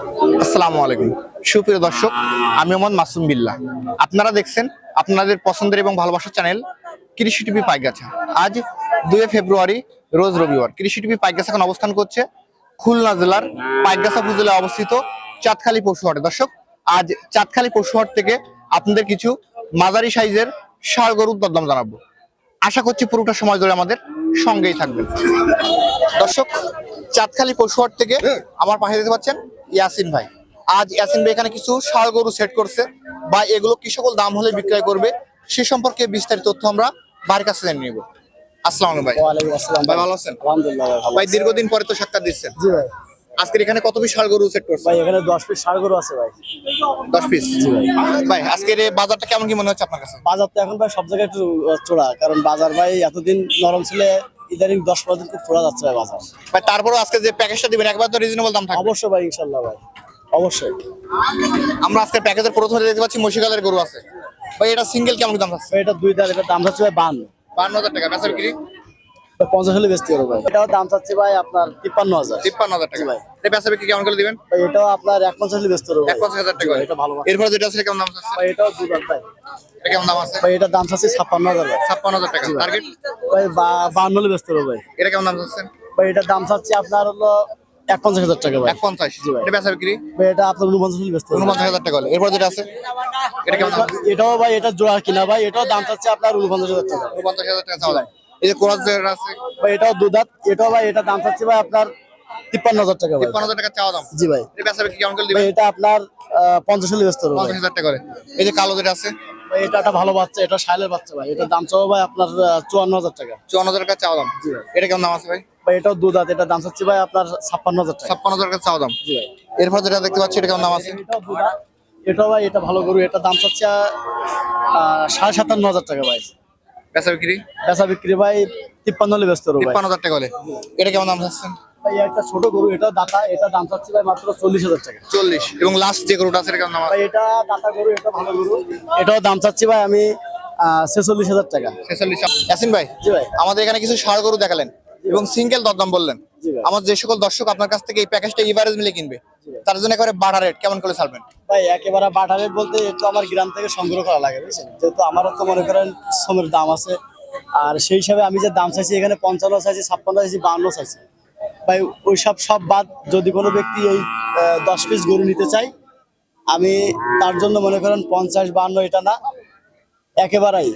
আসসালামু আলাইকুম সুপ্রিয় দর্শক, আমি মোহাম্মদ মাসুম বিল্লাহ। আপনারা দেখছেন আপনাদের পছন্দের এবং ভালোবাসার চ্যানেল কৃষি টিভি পাইকগাছা। আজ 2 ফেব্রুয়ারি রোজ রবিবার। কৃষি টিভি পাইকগাছা এখন অবস্থান করছে খুলনা জেলার পাইকগাছা উপজেলায় অবস্থিত চাঁদখালী পশুহাটে। দর্শক, আজ চাঁদখালী পশুহাট থেকে আপনাদের কিছু মাঝারি সাইজের ষাঁড় গরুর দরদাম জানাবো। আশা করছি পুরোটা সময় ধরে আমাদের সঙ্গেই থাকবেন। দর্শক, চাঁদখালী পশুহাট থেকে আমার পাশে দেখতে পাচ্ছেন ইয়াসিন ভাই। আজ ইয়াসিন ভাই এখানে কিছু ষাঁড় গরু সেট করছে, বা এগুলো কি সকল দাম হলে বিক্রয় করবে সে সম্পর্কে বিস্তারিত তথ্য আমরা ভাইয়ের কাছে জেনে নিব। আসসালামু আলাইকুম ভাই। ওয়ালাইকুম আসসালাম ভাই ভালো আছেন? আলহামদুলিল্লাহ ভাই, ভাই দীর্ঘদিন পরে তো সাক্ষাৎ দিচ্ছেন। জি ভাই। আজকের এখানে কত পিস ষাঁড় গরু সেট করছে? ভাই এখানে 10 পিস ষাঁড় গরু আছে ভাই। 10 পিস। জি ভাই। ভাই আজকের এই বাজারটা কেমন কি মনে হচ্ছে আপনার কাছে? বাজার তো এখন ভাই সব জায়গায় একটু চড়া, কারণ বাজার ভাই এতদিন নরম ছিল, ইদানিং 10-15 দিন খুব চড়া যাচ্ছে ভাই বাজার। ভাই তারপরেও আজকে যে প্যাকেজটা দিবেন একবার তো রিজনেবল দাম থাকবে। অবশ্যই ভাই, ইনশাআল্লাহ ভাই, অবশ্যই। আমরা আজকে প্যাকেজের প্রথমে দেখতে পাচ্ছি মশিকালের গরু আছে। ভাই এটা সিঙ্গেল কেমন দাম আছে? ভাই এটা 2 দাঁত, এটা দাম যাচ্ছে ভাই 52,000 টাকা। বেচা বিক্রি 50 হলে বেচতে পারবো ভাই। এটাও দাম চাচ্ছি ভাই আপনার 53,000। 53,000 টাকা। ভাই এটা বেচা বিক্রি কেমন করে দিবেন? ভাই এটাও আপনার 51 হলে বেচতে পারবো ভাই। 51,000 টাকা। এটা ভালো মাছ। এরপর যেটা আছে কেমন দাম আছে? ভাই এটাও 2 দাঁত ভাই। এটা কেমন দাম আছে? ভাই এটা দাম চাচ্ছি 56,000 ভাই। 56,000 টাকা। টার্গেট ভাই 52 হলে বেচতে পারবো ভাই। এটা কেমন দাম আছে? ভাই এটার দাম চাচ্ছি আপনার হলো 51,000 টাকা ভাই। 51। জি ভাই। এটা বেচা বিক্রি ভাই এটা আপনার 49 হলে বেচতে পারবো। 49,000 টাকা হলো। এরপর যেটা আছে এটা কেমন দাম? এটাও ভাই এটা জোড়া কিনা ভাই, এটাও দাম চাচ্ছে আপনার 49,000 টাকা। 49,000 টাকা চাওয়া। এই যে কোরাস যেটা আছে ভাই এটাও 2 দাঁত, এটাও ভাই এটা দাম চাচ্ছে ভাই আপনার 53,000 টাকা ভাই। 53,000 টাকা চাওয়া দাম। জি ভাই। এটা বেচা বিক্রি কেমন করে ভাই দিবেন? এটা আপনার 50 হলে বেচতে পারবো ভাই। 50,000 টাকা করে। এই যে কালো যেটা আছে ভাই এটা একটা ভালো বাচ্চা, এটা শাইলের বাচ্চা ভাই, এটা দাম চাও ভাই আপনার 54,000 টাকা। 54,000 টাকা চাওয়া দাম। জি ভাই। এটা কেমন দাম আছে ভাই? ভাই এটাও 2 দাঁত, এটা দাম চাচ্ছে ভাই আপনার 56,000 টাকা। 56,000 টাকা চাওয়া দাম। জি ভাই। এরপর যেটা দেখতে পাচ্ছি এটা কেমন দাম আছে? এটাও 2 দাঁত, এটাও ভাই এটা ভালো গরু, এটা দাম চাচ্ছে 57,500 টাকা ভাই। বেচা বিক্রি বেচা বিক্রি ভাই 53 হলে বেচতে পারবো ভাই। 53,000 টাকা হলে। এটা কেমন দাম চাচ্ছেন? ভাই একটা ছোট গরু, এটা দাতা, এটা দাম চাচ্ছি ভাই মাত্র 40,000 টাকা। 40। এবং লাস্ট যে গরুটা আছে এটা কেমন দাম আছে? ভাই এটা দাতা গরু, এটা ভালো গরু, এটাও দাম চাচ্ছি ভাই আমি 46,000 টাকা। 46। ইয়াসিন ভাই, জি ভাই। আমাদের এখানে কিছু ষাঁড় গরু দেখালেন এবং সিঙ্গেল দরদাম বললেন। জি ভাই। আমার যে সকল দর্শক আপনার কাছ থেকে এই প্যাকেজটা এভারেজ মিলে কিনবে তার জন্য একেবারে বাড়া রেট কেমন করে ছাড়বেন? ভাই একেবারে বাটা রেট বলতে একটু আমার গ্রাম থেকে সংগ্রহ করা লাগে বুঝছেন, যেহেতু আমারও তো মনে করেন শ্রমের দাম আছে, আর সেই হিসাবে আমি যে দাম চাইছি এখানে 55 চাইছি, 56 চাইছি, 52 চাইছি ভাই। ওইসব সব বাদ, যদি কোনো ব্যক্তি এই 10 পিস গরু নিতে চাই, আমি তার জন্য মনে করেন 50-52 এটা না, একেবারেই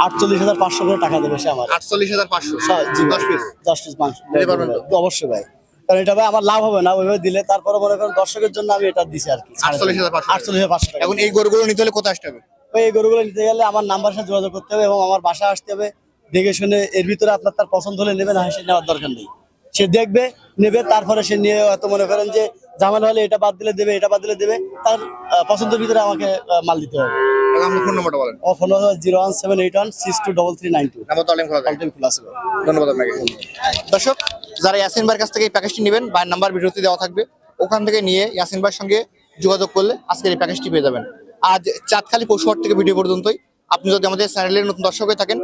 48,500 করে টাকা দেবে সে আমার। 48,500। জি 10 পিস 10 পিস মাংস দিতে পারবেন তো? অবশ্যই ভাই, কারণ এটা ভাই আমার লাভ হবে না ওইভাবে দিলে, তারপরে মনে করেন দর্শকের জন্য আমি এটা দিছি আর কি। 48,500। 48,500 টাকা। এখন এই গরুগুলো নিতে হলে কোথায় আসতে হবে? ভাই এই গরুগুলো নিতে গেলে আমার নাম্বারের সাথে যোগাযোগ করতে হবে এবং আমার বাসায় আসতে হবে, দেখে শুনে এর ভিতরে আপনার তার পছন্দ হলে নেবে, না সে নেওয়ার দরকার নেই। সে দেখবে, নেবে, তারপরে সে নিয়ে হয়তো মনে করেন যে ঝামেলা হলে এটা বাদ দিলে দেবে, এটা বাদ দিলে দেবে, তার পছন্দের ভিতরে আমাকে মাল দিতে হবে। এখন আপনি ফোন নম্বরটা বলেন। আমার ফোন নম্বর 01781623392। নাম্বার তো অনলাইন খোলা থাকে। অনলাইন খোলা আছে ভাই। ধন্যবাদ আপনাকে। দর্শক, যারা ইয়াসিন ভাইয়ের কাছ থেকে এই প্যাকেজটি নেবেন, ভাইয়ের নাম্বার ভিডিওতে দেওয়া থাকবে, ওখান থেকে নিয়ে ইয়াসিন ভাইয়ের সঙ্গে যোগাযোগ করলে আজকের এই প্যাকেজটি পেয়ে যাবেন। আজ চাঁদখালী পশুহাট থেকে ভিডিও পর্যন্তই। আপনি যদি আমাদের চ্যানেলের নতুন দর্শক হয়ে থাকেন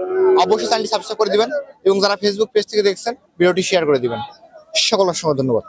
অবশ্যই চ্যানেলটি সাবস্ক্রাইব করে দিবেন এবং যারা ফেসবুক পেজ থেকে দেখছেন ভিডিওটি শেয়ার করে দিবেন। সকল অসংখ্য ধন্যবাদ।